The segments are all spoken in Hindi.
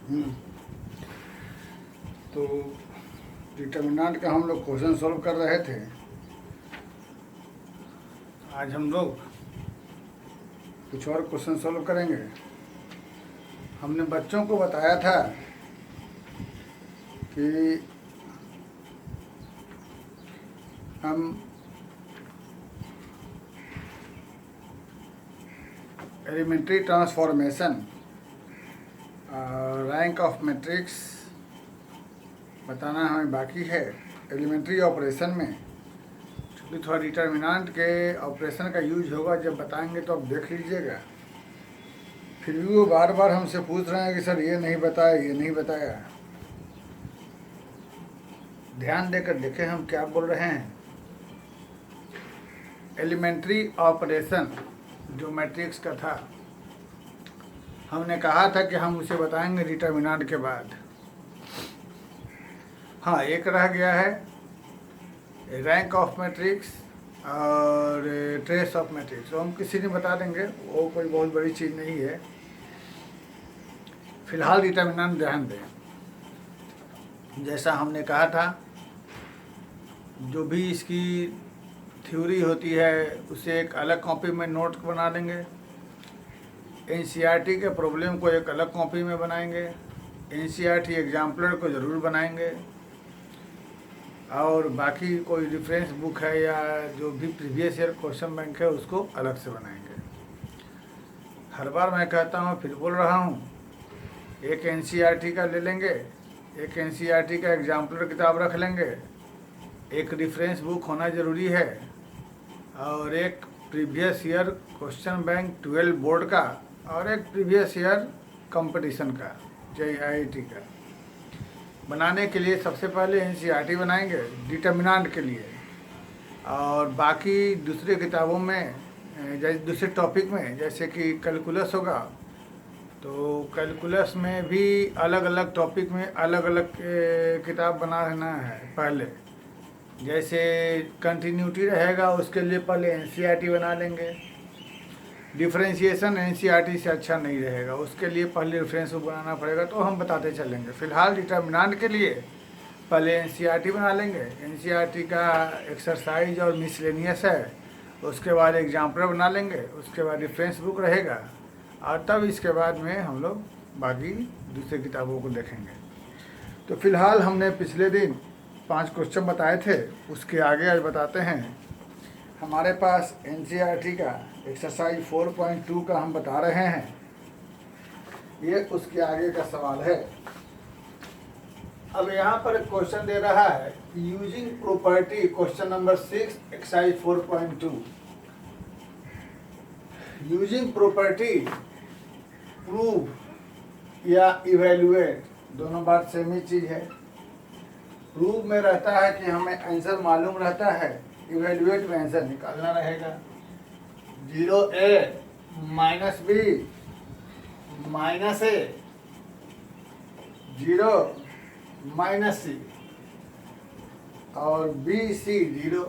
हम्म, तो डिटर्मिनेंट का हम लोग क्वेश्चन सॉल्व कर रहे थे। आज हम लोग कुछ और क्वेश्चन सॉल्व करेंगे। हमने बच्चों को बताया था कि हम elementary transformation rank of matrix बताना हमें बाकी है। एलिमेंट्री ऑपरेशन में क्योंकि थोड़ा डिटर्मिनेंट के ऑपरेशन का यूज होगा, जब बताएंगे तो आप देख लीजिएगा। फिर भी वो बार बार हमसे पूछ रहे हैं कि सर ये नहीं बताया, ये नहीं बताया। ध्यान देकर देखें हम क्या बोल रहे हैं। एलिमेंट्री ऑपरेशन जो मैट्रिक्स का था, हमने कहा था कि हम उसे बताएंगे डिटर्मिनेंट के बाद। हाँ, एक रह गया है रैंक ऑफ मैट्रिक्स और ट्रेस ऑफ मैट्रिक्स, तो हम किसी ने बता देंगे, वो कोई बहुत बड़ी चीज़ नहीं है। फिलहाल डिटर्मिनेंट ध्यान दें। जैसा हमने कहा था, जो भी इसकी थ्योरी होती है उसे एक अलग कॉपी में नोट बना देंगे। एनसीईआरटी के प्रॉब्लम को एक अलग कॉपी में बनाएंगे। एनसीईआरटी एग्जाम्पलर को ज़रूर बनाएंगे। और बाकी कोई रेफरेंस बुक है या जो भी प्रीवियस ईयर क्वेश्चन बैंक है उसको अलग से बनाएंगे। हर बार मैं कहता हूँ, फिर बोल रहा हूँ, एक एनसीईआरटी का ले लेंगे, एक एनसीईआरटी का एग्जाम्पलर किताब रख लेंगे, एक रेफरेंस बुक होना ज़रूरी है, और एक previous year question bank 12 board का, और एक प्रीवियस ईयर कंपटीशन का JIIT का। बनाने के लिए सबसे पहले एनसीईआरटी बनाएंगे डिटर्मिनेंट के लिए, और बाकी दूसरे किताबों में जैसे दूसरे टॉपिक में, जैसे कि कैलकुलस होगा तो कैलकुलस में भी अलग अलग टॉपिक में अलग अलग किताब बनाना है पहले। जैसे कंटिन्यूटी रहेगा उसके लिए पहले एनसीईआरटी बना लेंगे। डिफरेंशिएशन एनसीईआरटी से अच्छा नहीं रहेगा, उसके लिए पहले रेफरेंस बुक बनाना पड़ेगा, तो हम बताते चलेंगे। फिलहाल डिटर्मिनेंट के लिए पहले एनसीईआरटी बना लेंगे। एनसीईआरटी का एक्सरसाइज और मिसलेनियस है, उसके बाद एग्जाम्पलर बना लेंगे, उसके बाद रेफरेंस बुक रहेगा, और तब इसके बाद में हम लोग बाकी दूसरे किताबों को देखेंगे। तो फिलहाल हमने पिछले दिन 5 क्वेश्चन बताए थे, उसके आगे आज बताते हैं। हमारे पास एनसीईआरटी का एक्सरसाइज 4.2 का हम बता रहे हैं, ये उसके आगे का सवाल है। अब यहाँ पर एक क्वेश्चन दे रहा है, using property, question number 6 exercise 4.2। Using property prove या इवेल्युएट, दोनों बात सेम ही चीज़ है। प्रूव में रहता है कि हमें आंसर मालूम रहता है, इवेल्युएट में आंसर निकालना रहेगा। 0a minus b minus a, 0 minus c, और b c 0।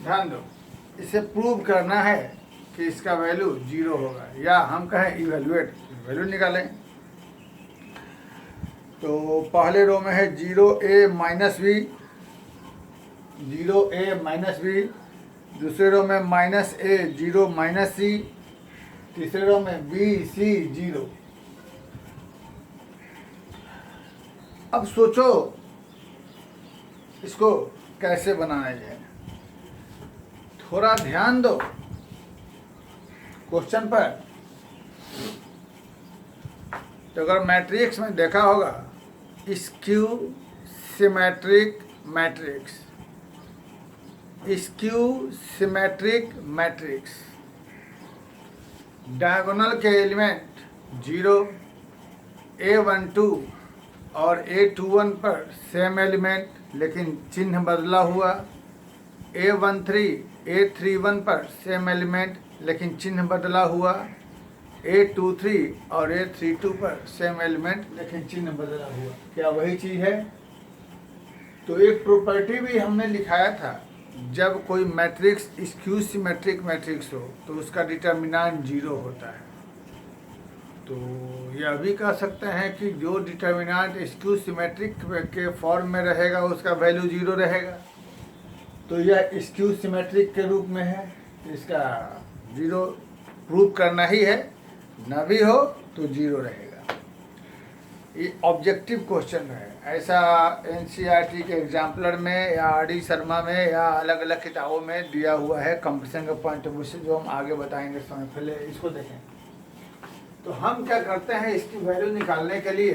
ध्यान दो, इसे प्रूव करना है कि इसका वैल्यू 0 होगा, या हम कहें इवेल्युएट, वैल्यू निकालें। तो पहले रो में है 0a minus b, 0a minus b, दूसरे रो में माइनस a 0 माइनस c, तीसरे रो में b c 0। अब सोचो इसको कैसे बनाया जाए। थोड़ा ध्यान दो क्वेश्चन पर। तो अगर मैट्रिक्स में देखा होगा, skew symmetric matrix, skew symmetric matrix, diagonal के एलिमेंट 0, A12 और A21 पर सेम एलिमेंट लेकिन चिन्ह बदला हुआ, A13 A31 पर सेम एलिमेंट लेकिन चिन्ह बदला हुआ, A23 और A32 पर सेम एलिमेंट लेकिन चिन्ह बदला हुआ। क्या वही चीज़ है? तो एक प्रॉपर्टी भी हमने लिखाया था, जब कोई मैट्रिक्स स्क्यू सिमेट्रिक मैट्रिक्स हो तो उसका डिटर्मिनेंट 0 होता है। तो यह भी कह सकते हैं कि जो डिटर्मिनेंट स्क्यू सिमेट्रिक के फॉर्म में रहेगा उसका वैल्यू 0 रहेगा। तो यह स्क्यू सिमेट्रिक के रूप में है, इसका 0 प्रूव करना ही है, ना भी हो तो 0 रहेगा। ये ऑब्जेक्टिव क्वेश्चन है, ऐसा एनसीईआरटी के एग्जाम्पलर में या आर डी शर्मा में या अलग अलग किताबों में दिया हुआ है कंपटीशन के पॉइंट ऑफ व्यू से, जो हम आगे बताएंगे समय। पहले इसको देखें। तो हम क्या करते हैं इसकी वैल्यू निकालने के लिए,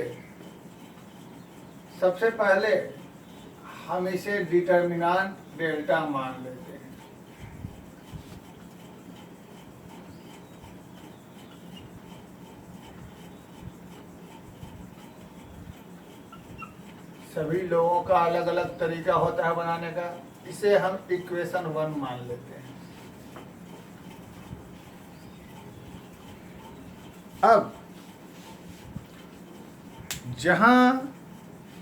सबसे पहले हम इसे डिटर्मिनेंट डेल्टा मान लेते हैं। सभी लोगों का अलग अलग तरीका होता है बनाने का, इसे हम इक्वेशन 1 मान लेते हैं। अब जहाँ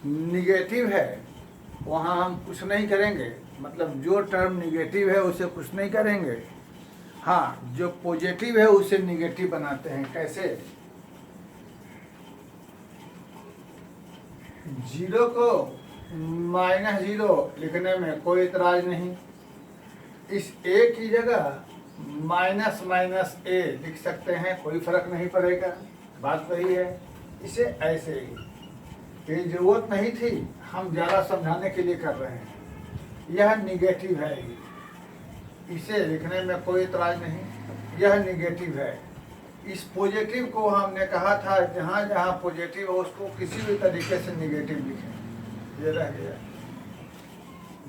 निगेटिव है वहाँ हम कुछ नहीं करेंगे, मतलब जो टर्म निगेटिव है उसे कुछ नहीं करेंगे। हाँ, जो पॉजिटिव है उसे निगेटिव बनाते हैं। कैसे? 0 को -0 लिखने में कोई इतराज नहीं। इस a की जगह -a लिख सकते हैं, कोई फर्क नहीं पड़ेगा, बात वही है। इसे ऐसे ही, ये जरूरत नहीं थी, हम ज़्यादा समझाने के लिए कर रहे हैं। यह निगेटिव है, इसे लिखने में कोई इतराज नहीं, यह निगेटिव है। इस पॉजिटिव को हमने कहा था जहाँ जहाँ पॉजिटिव हो उसको किसी भी तरीके से निगेटिव लिखें। ये रह गया,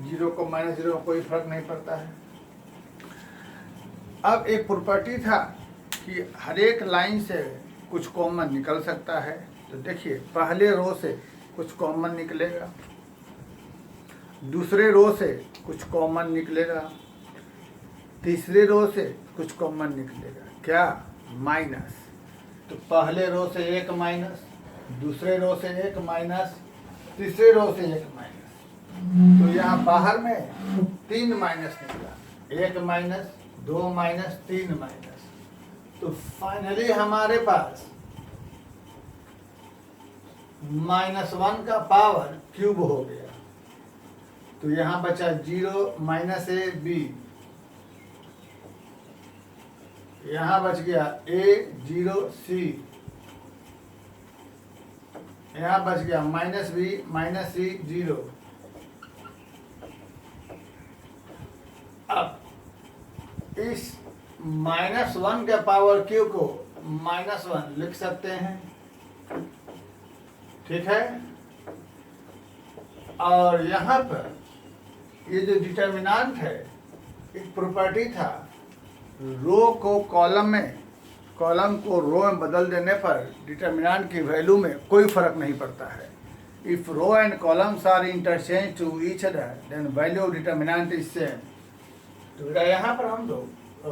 0 को -0 कोई फर्क नहीं पड़ता है। अब एक प्रॉपर्टी था कि हर एक लाइन से कुछ कॉमन निकल सकता है। तो देखिए, पहले रो से कुछ कॉमन निकलेगा, दूसरे रो से कुछ कॉमन निकलेगा, तीसरे रो से कुछ कॉमन निकलेगा। क्या? माइनस। तो पहले रो से 1 माइनस, दूसरे रो से 1 माइनस, तीसरे रो से 1 माइनस। तो यहाँ बाहर में 3 माइनस निकला, 1 माइनस, 2 माइनस, 3 माइनस। तो फाइनली हमारे पास -1 का पावर क्यूब हो गया। तो यहाँ बचा 0 -a b, यहाँ बच गया a 0 c, यहाँ बच गया -b -c 0। अब इस -1 के पावर क्यूब को -1 लिख सकते हैं, ठीक है। और यहाँ पर ये जो डिटर्मिनेंट है, एक प्रॉपर्टी था, रो को कॉलम में, कॉलम को रो में बदल देने पर डिटर्मिनेंट की वैल्यू में कोई फर्क नहीं पड़ता है। If row and columns are interchange to each other then value of determinant is same. तो यहाँ पर हम लोग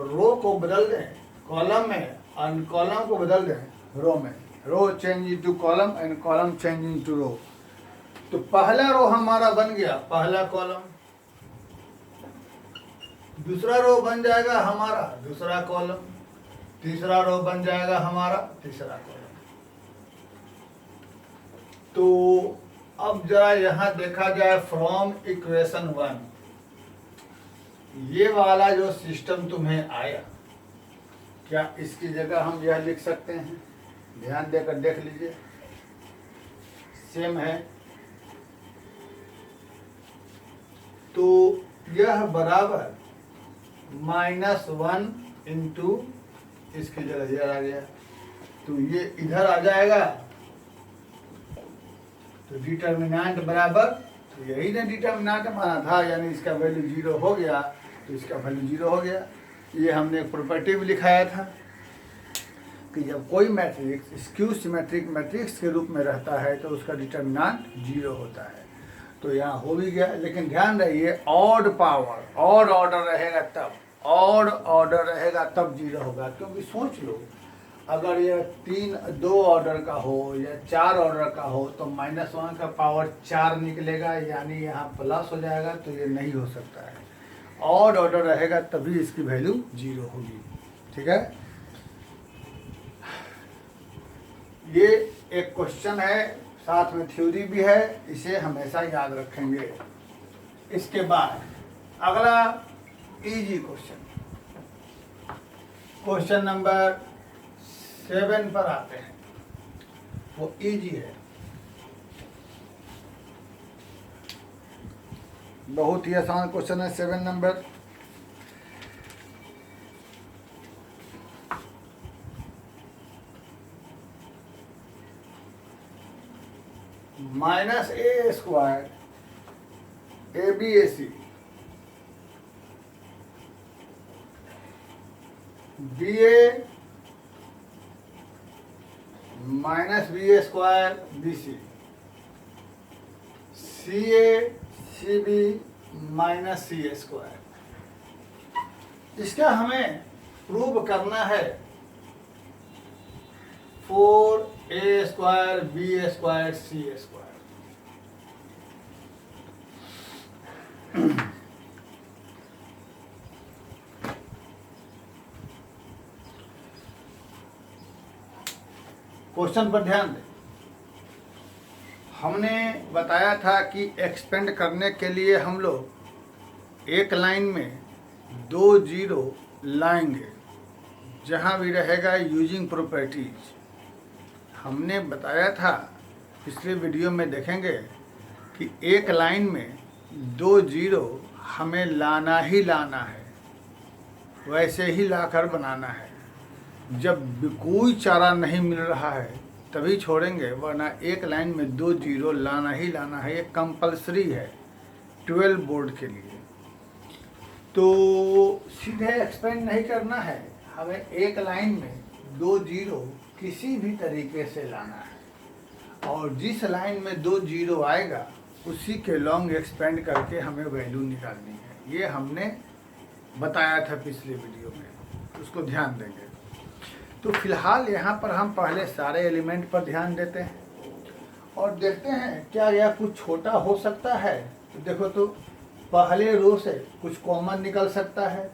रो को बदल दें कॉलम में और कॉलम को बदल दें रो में, row change into column and column change into row. तो पहला रो हमारा बन गया पहला कॉलम, दूसरा रो बन जाएगा हमारा दूसरा कॉलम, तीसरा रो बन जाएगा हमारा तीसरा कॉलम। तो अब जरा यहाँ देखा जाए फ्रॉम इक्वेशन 1, ये वाला जो सिस्टम तुम्हें आया, क्या इसकी जगह हम यह लिख सकते हैं? ध्यान देकर देख लीजिए, सेम है। तो यह बराबर -1 इंटू इसकी जगह ये आ गया, तो ये इधर आ जाएगा। तो डिटर्मिनेंट बराबर, तो यही ना डिटर्मिनेंट माना था, यानी इसका वैल्यू 0 हो गया, तो इसका वैल्यू 0 हो गया। ये हमने एक प्रॉपर्टी भी लिखाया था कि जब कोई मैट्रिक्स स्क्यू सिमेट्रिक मैट्रिक्स के रूप में रहता है तो उसका डिटर्मिनेंट 0 होता है। तो यहाँ हो भी गया, लेकिन ध्यान रहिए ऑड पावर, ऑड ऑर्डर रहेगा तब, ऑड ऑर्डर रहेगा तब 0 होगा। क्योंकि सोच लो, अगर यह 2 ऑर्डर का हो या 4 ऑर्डर का हो तो -1 का पावर 4 निकलेगा, यानी यहाँ प्लस हो जाएगा, तो ये नहीं हो सकता है। ऑड ऑर्डर रहेगा तभी इसकी वैल्यू 0 होगी, ठीक है। ये एक क्वेश्चन है, साथ में थ्योरी भी है, इसे हमेशा याद रखेंगे। इसके बाद अगला इजी क्वेश्चन नंबर 7 पर आते हैं। वो इजी है, बहुत ही आसान क्वेश्चन है 7 नंबर। Minus A square ABAC BA minus BA square BC CA CB minus CA square. इसका हमें प्रूव करना है 4A square BA square CA square. क्वेश्चन पर ध्यान दें। हमने बताया था कि एक्सपेंड करने के लिए हम लोग एक लाइन में 2 जीरो लाएंगे, जहाँ भी रहेगा यूजिंग प्रॉपर्टीज। हमने बताया था, पिछले वीडियो में देखेंगे, कि एक लाइन में 2 जीरो हमें लाना ही लाना है, वैसे ही लाकर बनाना है। जब कोई चारा नहीं मिल रहा है तभी छोड़ेंगे, वरना एक लाइन में 2 जीरो लाना ही लाना है। ये कंपलसरी है 12 बोर्ड के लिए। तो सीधे एक्सपेंड नहीं करना है, हमें एक लाइन में 2 जीरो किसी भी तरीके से लाना है, और जिस लाइन में 2 जीरो आएगा उसी के लॉन्ग एक्सपेंड करके हमें वैल्यू निकालनी है। ये हमने बताया था पिछले वीडियो में, उसको ध्यान देंगे। तो फिलहाल यहाँ पर हम पहले सारे एलिमेंट पर ध्यान देते हैं और देखते हैं क्या यह कुछ छोटा हो सकता है। तो देखो, तो पहले रो से कुछ कॉमन निकल सकता है,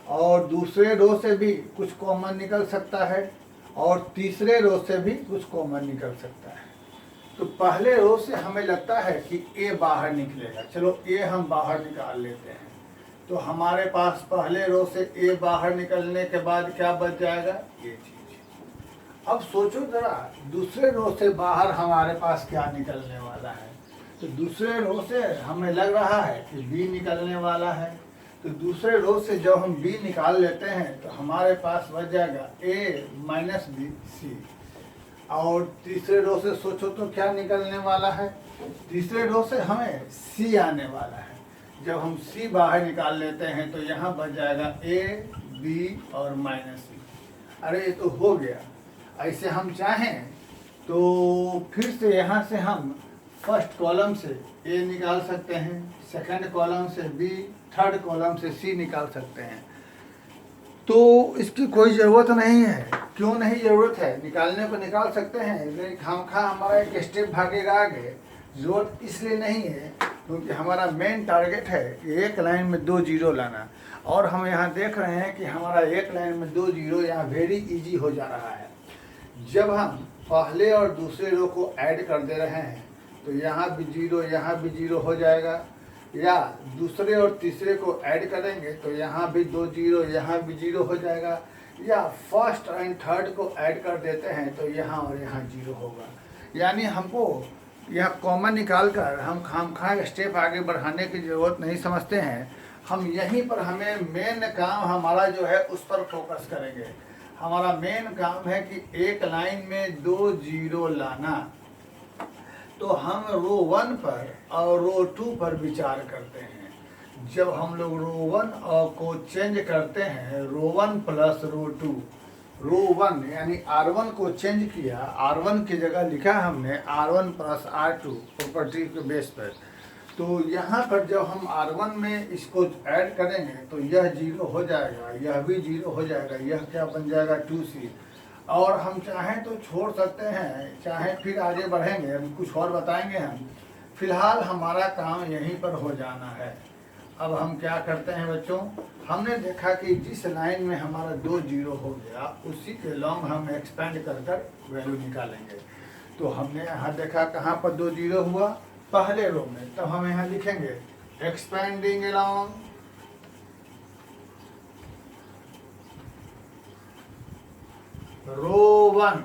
और दूसरे रो से भी कुछ कॉमन निकल सकता है, और तीसरे रो से भी कुछ कॉमन निकल सकता है। तो पहले रो से हमें लगता है कि ए बाहर निकलेगा। चलो ए हम बाहर निकाल लेते हैं। तो हमारे पास पहले रो से ए बाहर निकलने के बाद क्या बच जाएगा, ये चीज। अब सोचो जरा, दूसरे रो से बाहर हमारे पास क्या निकलने वाला है। तो दूसरे रो से हमें लग रहा है कि बी निकलने वाला है। तो दूसरे रो से जब हम बी निकाल लेते हैं तो हमारे पास बच जाएगा ए माइनस बी सी। और तीसरे रो से सोचो तो क्या निकलने वाला है, तीसरे रो से हमें सी आने वाला है। जब हम सी बाहर निकाल लेते हैं तो यहाँ बच जाएगा ए बी और माइनस सी। अरे ये तो हो गया। ऐसे हम चाहें तो फिर से यहाँ से हम फर्स्ट कॉलम से ए निकाल सकते हैं, सेकंड कॉलम से बी, थर्ड कॉलम से सी निकाल सकते हैं। तो इसकी कोई ज़रूरत नहीं है। क्यों नहीं ज़रूरत है, निकालने को निकाल सकते हैं, लेकिन खामखा हमारा एक स्टेप भागेगा आगे। ज़रूरत इसलिए नहीं है क्योंकि हमारा मेन टारगेट है कि एक लाइन में 2 जीरो लाना। और हम यहाँ देख रहे हैं कि हमारा एक लाइन में 2 जीरो यहाँ वेरी इजी हो जा रहा है। जब हम पहले और दूसरे रो को ऐड कर दे रहे हैं तो यहाँ भी जीरो, यहाँ भी जीरो हो जाएगा, या दूसरे और तीसरे को ऐड करेंगे तो यहाँ भी 2 जीरो, यहाँ भी जीरो हो जाएगा, या फर्स्ट एंड थर्ड को ऐड कर देते हैं तो यहाँ और यहाँ जीरो होगा। यानी हमको यह कॉमन निकाल कर हम खामखा स्टेप आगे बढ़ाने की ज़रूरत नहीं समझते हैं। हम यहीं पर हमें मेन काम हमारा जो है उस पर फोकस करेंगे। हमारा मेन काम है कि एक लाइन में 2 जीरो लाना। तो हम रो 1 पर और रो 2 पर विचार करते हैं। जब हम लोग रो 1 को चेंज करते हैं, रो 1 प्लस रो 2, रो 1 यानी R1 को चेंज किया, R1 की जगह लिखा हमने R1 प्लस R2 प्रॉपर्टी के बेस पर। तो यहाँ पर जब हम R1 में इसको ऐड करेंगे तो यह जीरो हो जाएगा, यह भी जीरो हो जाएगा, यह क्या बन जाएगा 2C। और हम चाहें तो छोड़ सकते हैं, चाहे फिर आगे बढ़ेंगे, अभी कुछ और बताएंगे हम। फिलहाल हमारा काम यहीं पर हो जाना है। अब हम क्या करते हैं बच्चों, हमने देखा कि जिस लाइन में हमारा 2 जीरो हो गया उसी के लॉन्ग हम एक्सपेंड कर कर वैल्यू निकालेंगे। तो हमने यहाँ देखा कहाँ पर 2 जीरो हुआ, पहले रो में, तब हम यहाँ लिखेंगे एक्सपेंडिंग अलोंग रो 1।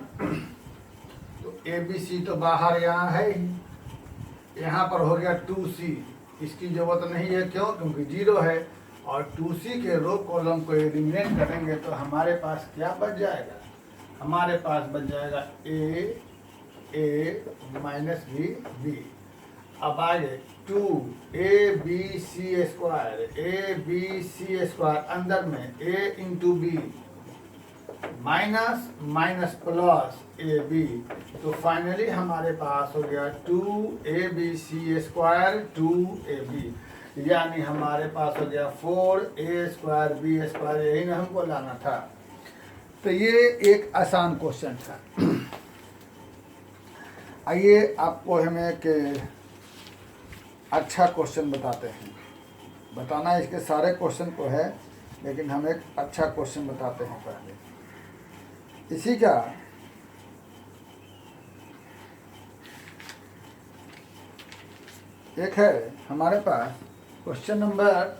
तो ABC तो बाहर यहाँ है ही, यहाँ पर हो गया 2C, इसकी जरूरत नहीं है, क्यों, क्योंकि जीरो है। और 2C के रो कॉलम को एलिमिनेट करेंगे तो हमारे पास क्या बच जाएगा, हमारे पास बच जाएगा A माइनस B। अब आगे 2ABC स्क्वायर अंदर में A into B minus minus plus AB। तो फाइनली हमारे पास हो गया 2ABC स्क्वायर 2AB, यानी हमारे पास हो गया 4A स्क्वायर B स्क्वायर, यही ना हमको लाना था। तो ये एक आसान क्वेश्चन था। आइए आपको हम एक अच्छा क्वेश्चन बताते हैं। बताना इसके सारे क्वेश्चन को है, लेकिन हम एक अच्छा क्वेश्चन बताते हैं पहले। इसी का एक है हमारे पास क्वेश्चन नंबर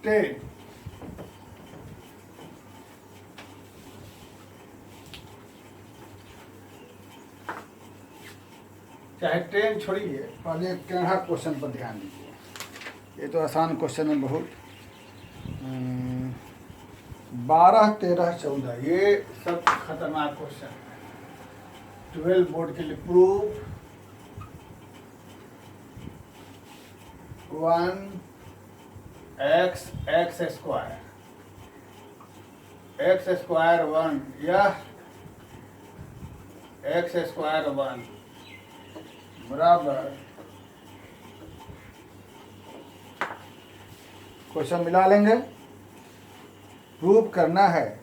10। चाहे 10 छोड़िए, पहले 11 क्वेश्चन पर ध्यान दीजिए। ये तो आसान क्वेश्चन है बहुत। 12, 13, 14 ये सब खतरनाक क्वेश्चन है। 12 बोर्ड के लिए प्रूव 1x स्क्वायर 1, यह x स्क्वायर 1 बराबर, क्वेश्चन मिला लेंगे। प्रूव करना है।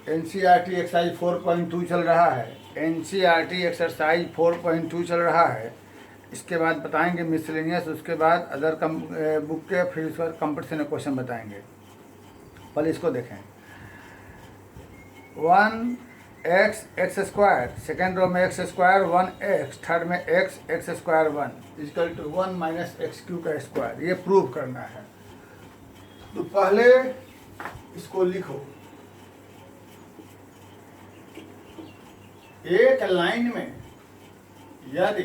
NCERT एक्सरसाइज 4.2 चल रहा है, NCERT एक्सरसाइज 4.2 चल रहा है। इसके बाद बताएंगे मिसलेनियस, उसके बाद अदर बुक के, फिर उसके बाद कंपटीशन क्वेश्चन बताएंगे। पहले इसको देखें। 1x स्क्वायर, सेकेंड रो में x स्क्वायर 1x, थर्ड में x square 1 equal to 1 minus x³ का स्क्वायर, ये प्रूव करना है। तो पहले इसको लिखो। एक लाइन में यदि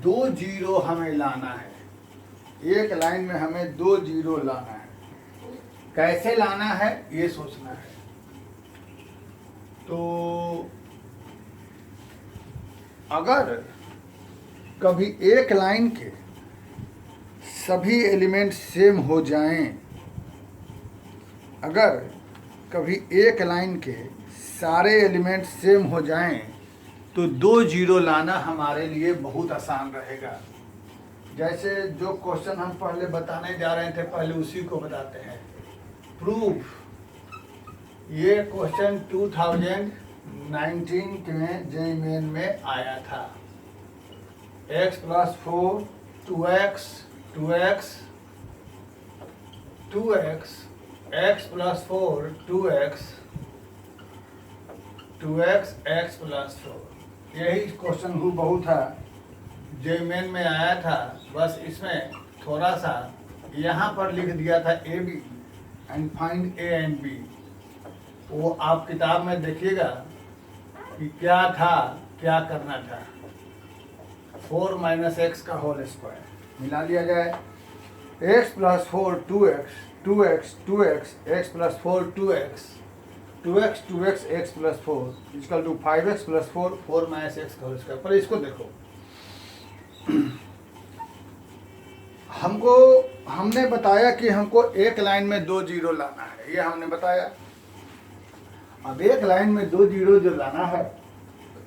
दो जीरो हमें लाना है, एक लाइन में हमें 2 जीरो लाना है, कैसे लाना है ये सोचना है। तो अगर कभी एक लाइन के सभी एलिमेंट सेम हो जाएं, अगर कभी एक लाइन के सारे एलिमेंट सेम हो जाएं, तो 2 जीरो लाना हमारे लिए बहुत आसान रहेगा। जैसे जो क्वेश्चन हम पहले बताने जा रहे थे, पहले उसी को बताते हैं। प्रूफ, ये क्वेश्चन 2019 के JEE मेन में आया था। x plus 4 2x x plus 4 2x x plus 4, यही क्वेश्चन हु बहुत था, JEE मेन में आया था। बस इसमें थोड़ा सा यहाँ पर लिख दिया था AB and find A and B। वो आप किताब में देखिएगा कि क्या था, क्या करना था। 4 माइनस x का होल स्क्वायर मिला लिया जाए। x plus 4 2x x plus 4 2x x plus 4 equal to 5x plus 4 minus x का होल स्क्वायर। पर इसको देखो, हमने बताया कि हमको एक लाइन में 2 जीरो लाना है, ये हमने बताया। अब एक लाइन में 2 जीरो जो लाना है,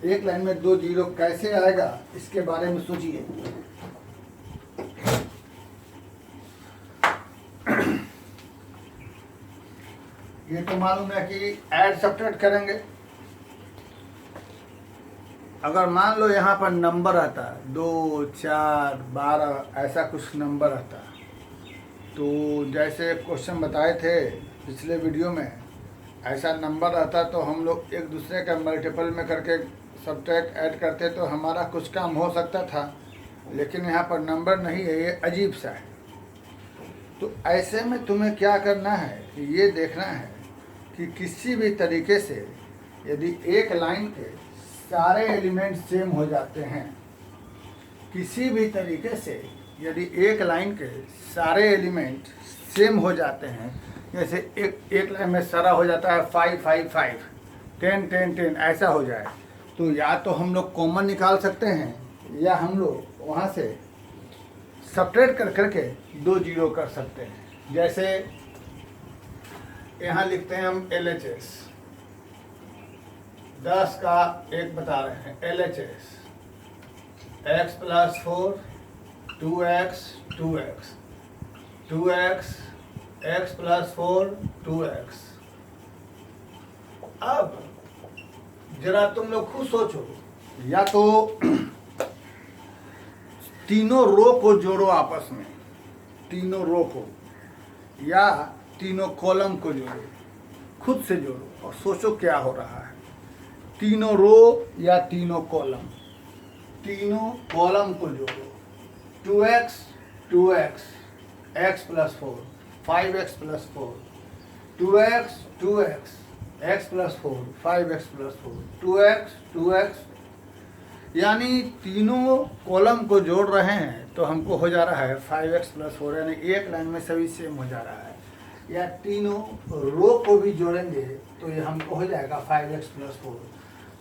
एक लाइन में 2 जीरो कैसे आएगा इसके बारे में सोचिए। ये तो मालूम है कि ऐड सब्ट्रैक्ट करेंगे। अगर मान लो यहाँ पर नंबर आता 2, 4, 12 ऐसा कुछ नंबर आता, तो जैसे क्वेश्चन बताए थे पिछले वीडियो में, ऐसा नंबर आता तो हम लोग एक दूसरे का मल्टीपल में करके सब्ट्रैक्ट ऐड करते तो हमारा कुछ काम हो सकता था, लेकिन यहाँ पर नंबर नहीं है, ये अजीब सा है। तो ऐसे में तुम्हें क्या करना है कि ये देखना है कि किसी भी तरीके से यदि एक लाइन के सारे एलिमेंट सेम हो जाते हैं, किसी भी तरीके से यदि एक लाइन के सारे एलिमेंट सेम हो जाते हैं, जैसे एक लाइन में सारा हो जाता है 5, 5, 5, 10, 10, 10 ऐसा हो जाए, तो या तो हम लोग कॉमन निकाल सकते हैं या हम लोग वहाँ से सब्ट्रैक्ट कर करके 2 जीरो कर सकते हैं। जैसे यहाँ लिखते हैं हम LHS, 10 का 1 बता रहे हैं LHS, x + 4 2x 2x 2x x + 4 2x। अब जरा तुम लोग खुद सोचो, या तो तीनों रो को जोड़ो आपस में, तीनों रो को, या तीनों कॉलम को जोड़ो, खुद से जोड़ो और सोचो क्या हो रहा है। तीनों रो या तीनों कॉलम, तीनों कॉलम को जोड़ो, 2x 2x x + 4 5x + 4 2x 2x x + 4 5x + 4 2x 2x, यानी तीनों कॉलम को जोड़ रहे हैं तो हमको हो जा रहा है 5x + 4, यानी एक लाइन में सभी सेम हो जा रहा है। या तीनों रो को भी जोड़ेंगे तो ये हमको हो जाएगा 5x + 4।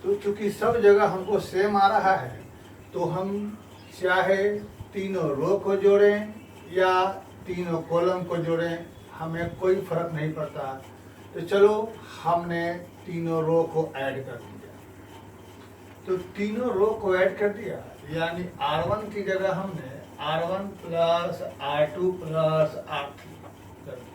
तो चूंकि सब जगह हमको सेम आ रहा है तो हम चाहे तीनों रो को जोड़ें या तीनों कॉलम को जोड़ें, हमें कोई फर्क नहीं पड़ता। तो चलो हमने तीनों रो को ऐड कर दिया, तो तीनों रो को ऐड कर दिया, यानी R1 की जगह हमने R1 + R2 + R3 कर दिया।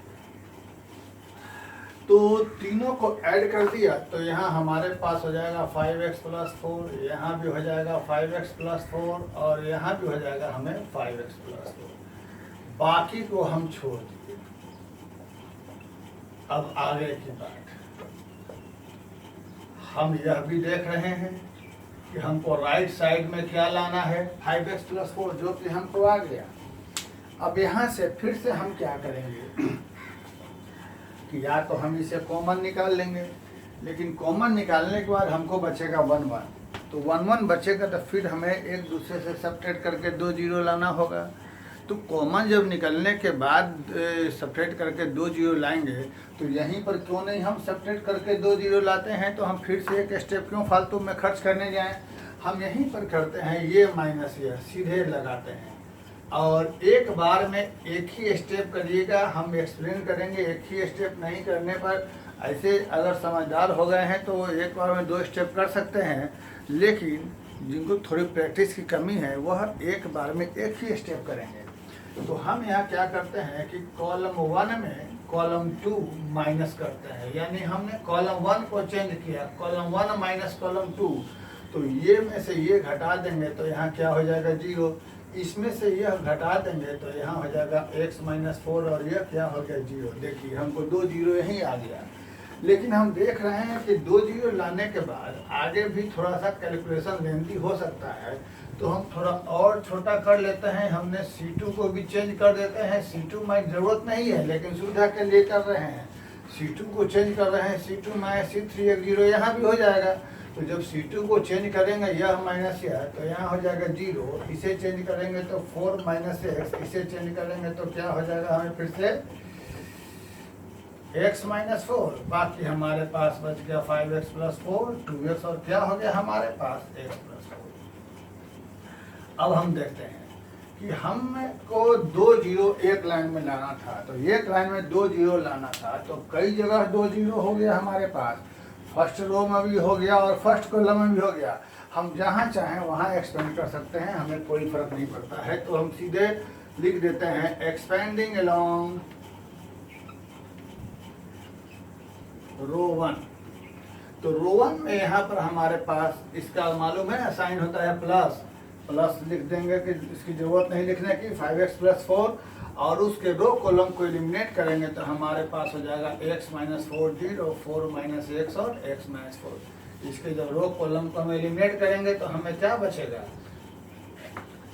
तो तीनों को ऐड कर दिया तो यहाँ हमारे पास हो जाएगा 5x + 4, यहाँ भी हो जाएगा 5x + 4 और यहाँ भी हो जाएगा हमें 5x + 4। बाकी को हम छोड़ दिए। अब आगे की बात, हम यह भी देख रहे हैं कि हमको राइट साइड में क्या लाना है, 5x + 4, जो कि हमको आ गया। अब यहाँ से फिर से हम क्या करेंगे कि या तो हम इसे कॉमन निकाल लेंगे, लेकिन कॉमन निकालने के बाद हमको बचेगा 1 1, तो 1 1 बचेगा तो फिर हमें एक दूसरे से सब्ट्रैक्ट करके 2 जीरो लाना होगा। तो कॉमन जब निकलने के बाद सब्ट्रैक्ट करके 2 जीरो लाएंगे तो यहीं पर क्यों नहीं हम सब्ट्रैक्ट करके 2 जीरो लाते हैं, तो हम फिर से एक स्टेप क्यों फालतू में खर्च करने जाएं, हम यहीं पर करते हैं, ये माइनस ये सीधे लगाते हैं और एक बार में एक ही स्टेप करिएगा। हम एक्सप्लेन करेंगे, एक ही स्टेप नहीं करने पर, ऐसे अगर समझदार हो गए हैं तो एक बार में 2 स्टेप कर सकते हैं, लेकिन जिनको थोड़ी प्रैक्टिस की कमी है वह एक बार में एक ही स्टेप करेंगे। तो हम यहाँ क्या करते हैं कि कॉलम 1 में कॉलम 2 माइनस करते हैं, यानी हमने कॉलम 1 को चेंज किया, कॉलम 1 माइनस कॉलम 2, तो ये में से ये घटा देंगे तो यहाँ क्या हो जाएगा 0, इसमें से यह घटा देंगे तो यहाँ हो जाएगा x - 4 और यह क्या हो गया 0। देखिए हमको 2 जीरो यहीं आ गया, लेकिन हम देख रहे हैं कि 2 जीरो लाने के बाद आगे भी थोड़ा सा कैलकुलेशन लेंथी हो सकता है, तो हम थोड़ा और छोटा कर लेते हैं। हमने C2 को भी चेंज कर देते हैं, C2 में ज़रूरत नहीं है लेकिन सुविधा के लिए कर रहे हैं, C2 को चेंज कर रहे हैं, C2 - C3 एक 0 यहाँ भी हो जाएगा। तो जब C2 को चेंज करेंगे यह माइनस यह, तो यहाँ हो जाएगा 0, इसे चेंज करेंगे तो 4 - x, इसे चेंज करेंगे तो क्या हो जाएगा हमें फिर से x - 4, बाकी हमारे पास बच गया 5x + 4 2x और क्या हो गया हमारे पास x + 4। अब हम देखते हैं कि हमको 2 जीरो एक लाइन में लाना था, तो एक लाइन में 2 जीरो लाना था, तो कई जगह 2 जीरो हो गया हमारे पास, फर्स्ट रो में भी हो गया और फर्स्ट कॉलम में भी हो गया। हम जहाँ चाहें वहाँ एक्सपेंड कर सकते हैं, हमें कोई फर्क नहीं पड़ता है। तो हम सीधे लिख देते हैं एक्सपेंडिंग अलोंग रो 1। तो रो 1 में यहाँ पर हमारे पास इसका मालूम है साइन होता है प्लस, प्लस लिख देंगे कि इसकी ज़रूरत नहीं लिखने की, 5x + 4, और उसके रो कॉलम को एलिमिनेट करेंगे तो हमारे पास हो जाएगा x - 4 0, 4 - x और x - 4। इसके जब रो कॉलम को हम एलिमिनेट करेंगे तो हमें क्या बचेगा?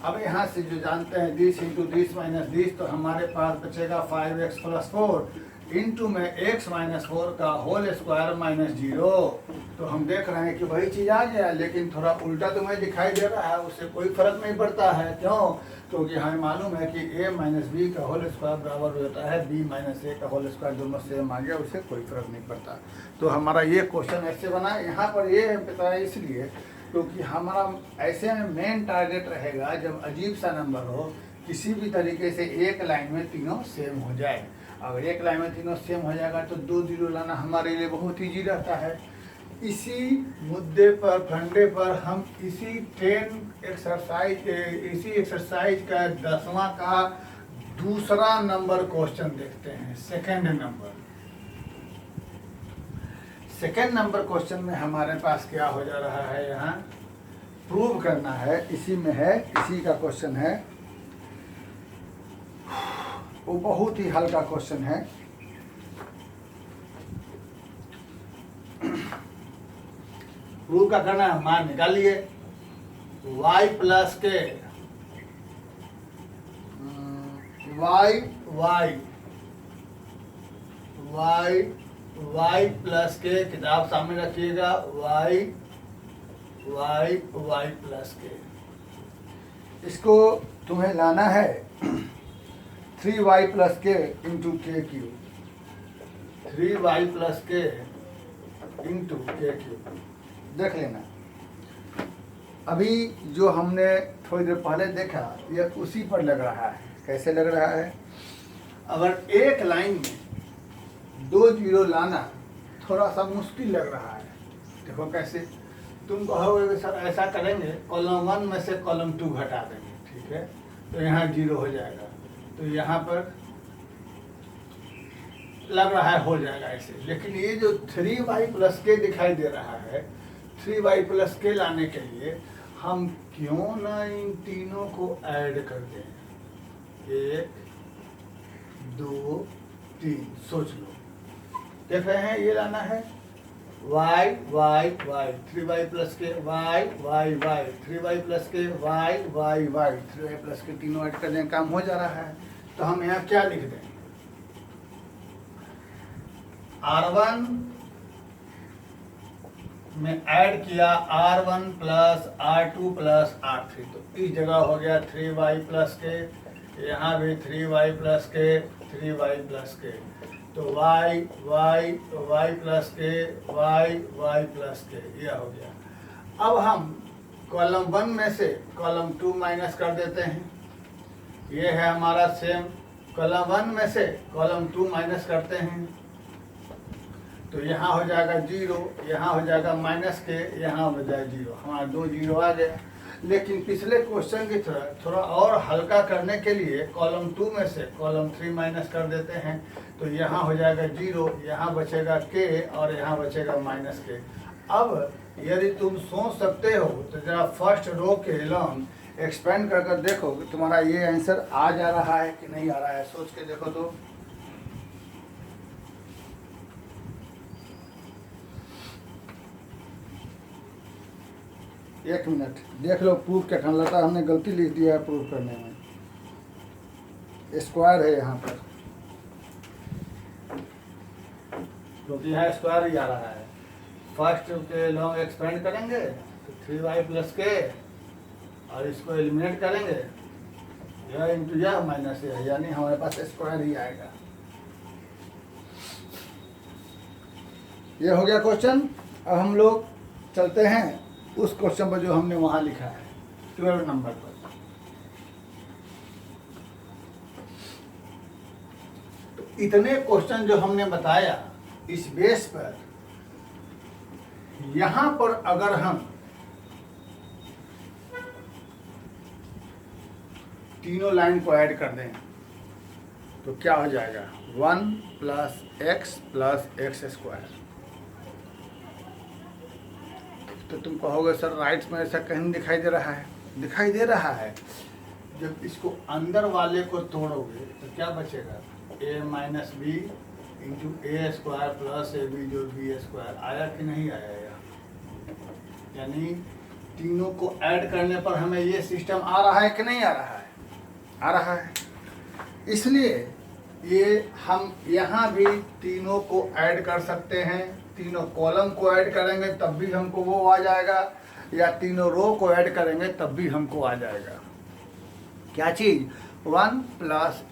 अब यहाँ से जो जानते हैं this into this minus this, तो हमारे पास बचेगा 5x + 4 इंटू में x - 4 का होल स्क्वायर -0। तो हम देख रहे हैं कि वही चीज़ आ गया, लेकिन थोड़ा उल्टा तुम्हें दिखाई दे रहा है, उससे कोई फर्क नहीं पड़ता है। क्यों? क्योंकि हमें मालूम है कि a - b का होल स्क्वायर बराबर हो जाता है b - a का होल स्क्वायर, दोनों सेम आ गया, उससे कोई फर्क नहीं पड़ता। तो हमारा ये क्वेश्चन ऐसे बना। यहाँ पर ये बताया इसलिए क्योंकि हमारा ऐसे में मेन टारगेट रहेगा जब अजीब सा नंबर हो, किसी भी तरीके से एक लाइन में तीनों सेम हो जाए। अगर एक लाइन में तीनों सेम हो जाएगा तो 2 0 लाना हमारे लिए बहुत ईजी रहता है। इसी मुद्दे पर, फंडे पर हम इसी इसी एक्सरसाइज का 10वां का दूसरा नंबर क्वेश्चन देखते हैं। सेकेंड नंबर क्वेश्चन में हमारे पास क्या हो जा रहा है, यहाँ प्रूव करना है, इसी में है, इसी का क्वेश्चन है। वो बहुत ही हल्का क्वेश्चन है। प्रूव का करना है, मान निकालिए y + के y + के, किताब सामने रखिएगा, y + के, इसको तुम्हें लाना है 3y + के इंटू k3, 3y + के इंटू k3। देख लेना, अभी जो हमने थोड़ी देर पहले देखा ये उसी पर लग रहा है। कैसे लग रहा है? अगर एक लाइन में 2 0 लाना थोड़ा सा मुश्किल लग रहा है। देखो कैसे, तुम कहोगे सर ऐसा करेंगे, कॉलम 1 में से कॉलम 2 घटा देंगे, ठीक है, तो यहाँ 0 हो जाएगा, तो यहाँ पर लग रहा है हो जाएगा ऐसे। लेकिन ये जो 3y + के दिखाई दे रहा है, 3y + के लाने के लिए हम क्यों ना इन तीनों को ऐड कर दें, 1 2 3, सोच लो। देख रहे हैं, ये लाना है y 3y + के y 3y + के y 3y + के, तीनों ऐड कर दें, काम हो जा रहा है। तो हम यहाँ क्या लिख दें, R1 में ऐड किया R1 + R2 + R3, तो इस जगह हो गया 3y + के, यहाँ भी 3y + के, 3y + के, तो y + के, y + के, यह हो गया। अब हम कॉलम 1 में से कॉलम 2 माइनस कर देते हैं। ये है हमारा सेम, कॉलम 1 में से कॉलम 2 माइनस करते हैं, तो यहाँ हो जाएगा 0, यहाँ हो जाएगा माइनस के, यहाँ हो जाएगा 0, हमारा 2 0 आ गया। लेकिन पिछले क्वेश्चन की तरह थोड़ा और हल्का करने के लिए कॉलम 2 में से कॉलम 3 माइनस कर देते हैं, तो यहाँ हो जाएगा 0, यहाँ बचेगा के और यहाँ बचेगा माइनस के। अब यदि तुम सोच सकते हो तो जरा फर्स्ट रो के लॉन्ग एक्सपेंड कर देखो कि तुम्हारा ये आंसर आ जा रहा है कि नहीं आ रहा है, सोच के देखो तो। एक मिनट देख लो, प्रूफ क्या करना लगता है, हमने गलती लिख दिया है प्रूफ करने में, स्क्वायर है यहाँ पर, क्योंकि यहाँ स्क्वायर ही आ रहा है। फर्स्ट के लॉन्ग एक्सपेंड करेंगे तो 3y + के, और इसको एलिमिनेट करेंगे, यह इंटू यह माइनस यह, यानी हमारे पास स्क्वायर ही आएगा। ये हो गया क्वेश्चन। अब हम लोग चलते हैं उस क्वेश्चन पर जो हमने वहां लिखा है 12 नंबर पर। तो इतने क्वेश्चन जो हमने बताया, इस बेस पर यहां पर अगर हम तीनों लाइन को ऐड कर दें तो क्या हो जाएगा, 1 + x + x² तो तुम कहोगे सर राइट में ऐसा कहीं नहीं दिखाई दे रहा है। दिखाई दे रहा है। जब इसको अंदर वाले को तोड़ोगे तो क्या बचेगा, a minus B into A square plus A B जो बी स्क्वायर। आया कि नहीं आया यानी तीनों को ऐड करने पर हमें ये सिस्टम आ रहा है कि नहीं आ रहा है, आ रहा है। इसलिए ये हम यहाँ भी तीनों को ऐड कर सकते हैं, तीनों कॉलम को ऐड करेंगे तब भी हमको वो आ जाएगा, या तीनों रो को ऐड करेंगे तब भी हमको आ जाएगा। क्या चीज़, 1 प्लस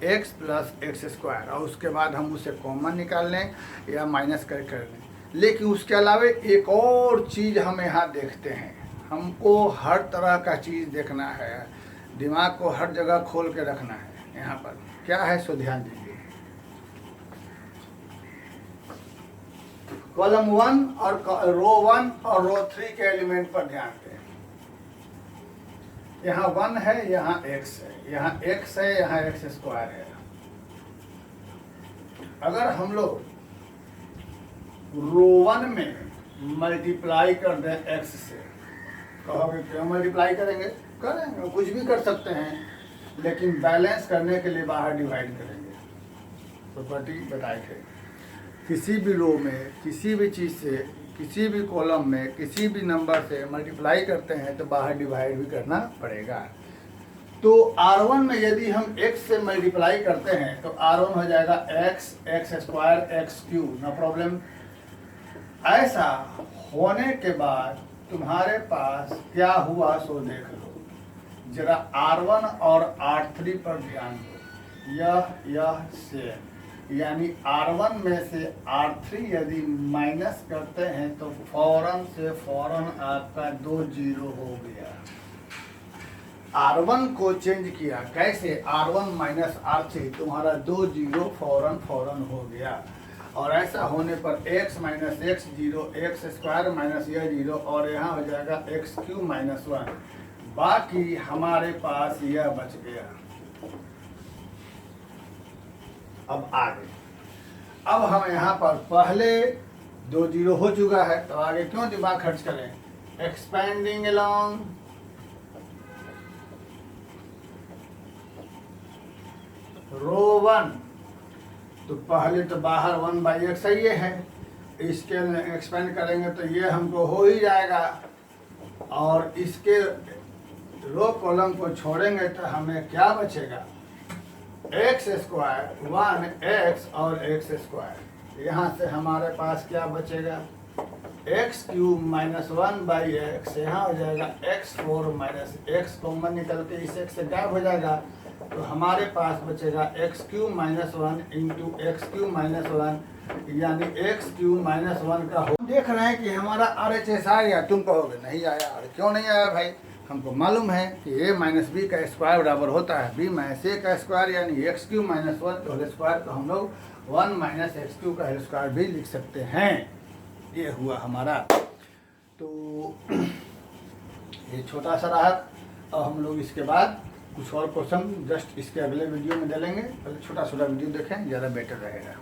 एक्स स्क्वायर, और उसके बाद हम उसे कॉमन निकाल लें या माइनस कर लें। लेकिन उसके अलावा एक और चीज़ हम यहाँ देखते हैं, हमको हर तरह का चीज़ देखना है, दिमाग को हर जगह खोल के रखना है। यहाँ पर क्या है सो ध्यान दीजिए। कॉलम 1 और रो 1 और रो 3 के एलिमेंट पर ध्यान दें। यहाँ 1 है, यहाँ x है, यहाँ x है, यहाँ एक्स स्क्वायर है। अगर हम लोग रो 1 में मल्टीप्लाई कर दें x से, कहोगे क्यों मल्टीप्लाई करेंगे, करेंगे, कुछ भी कर सकते हैं, लेकिन बैलेंस करने के लिए बाहर डिवाइड करेंगे। प्रॉपर्टी बताए थे, किसी भी रो में किसी भी चीज़ से, किसी भी कॉलम में किसी भी नंबर से मल्टीप्लाई करते हैं तो बाहर डिवाइड भी करना पड़ेगा। तो R1 में यदि हम x से मल्टीप्लाई करते हैं तो R1 हो जाएगा x square x cube, no problem. ऐसा होने के बाद तुम्हारे पास क्या हुआ सो देख लो जरा। R1 और R3 पर ध्यान दो, यह सेम, यानी R1 में से R3 यदि माइनस करते हैं तो फौरन से फौरन आपका 2 0 हो गया। R1 को चेंज किया, कैसे, R1 माइनस R3, तुम्हारा 2 0 फौरन हो गया। और ऐसा होने पर x minus x 0, x square minus यह 0, और यहाँ हो जाएगा एक्स क्यूब माइनस 1। बाकी हमारे पास यह बच गया। अब आगे, अब हम यहाँ पर पहले 2 0 हो चुका है तो आगे क्यों दिमाग खर्च करें। एक्सपेंडिंग अलोंग रो 1, तो पहले तो बाहर 1/x ही है, इसके एक्सपेंड करेंगे तो ये हमको हो ही जाएगा, और इसके रो कॉलम को छोड़ेंगे तो हमें क्या बचेगा, एक्स स्क्वायर 1x और एक्स स्क्वायर। यहाँ से हमारे पास क्या बचेगा, एक्स क्यूब माइनस 1/x, यहाँ हो जाएगा x4 माइनस एक्स, कॉमन निकल के इस x से गायब हो जाएगा, तो हमारे पास बचेगा x cube minus 1 into x cube minus 1, यानी एक्स क्यूब माइनस 1 का हो। देख रहे हैं कि हमारा RHS आ गया। तुम कहोगे नहीं आया, अरे क्यों नहीं आया भाई, हमको मालूम है कि a माइनस बी का स्क्वायर बराबर होता है b माइनस a का स्क्वायर, यानी एक्स क्यूब माइनस 1 का होल स्क्वायर, तो हम लोग 1 माइनस एक्स क्यूब का होल स्क्वायर भी लिख सकते हैं। ये हुआ हमारा। तो ये छोटा सा रहा, और हम लोग इसके बाद कुछ और क्वेश्चन जस्ट इसके अगले वीडियो में डालेंगे। पहले छोटा वीडियो देखें, ज़्यादा बेटर रहेगा।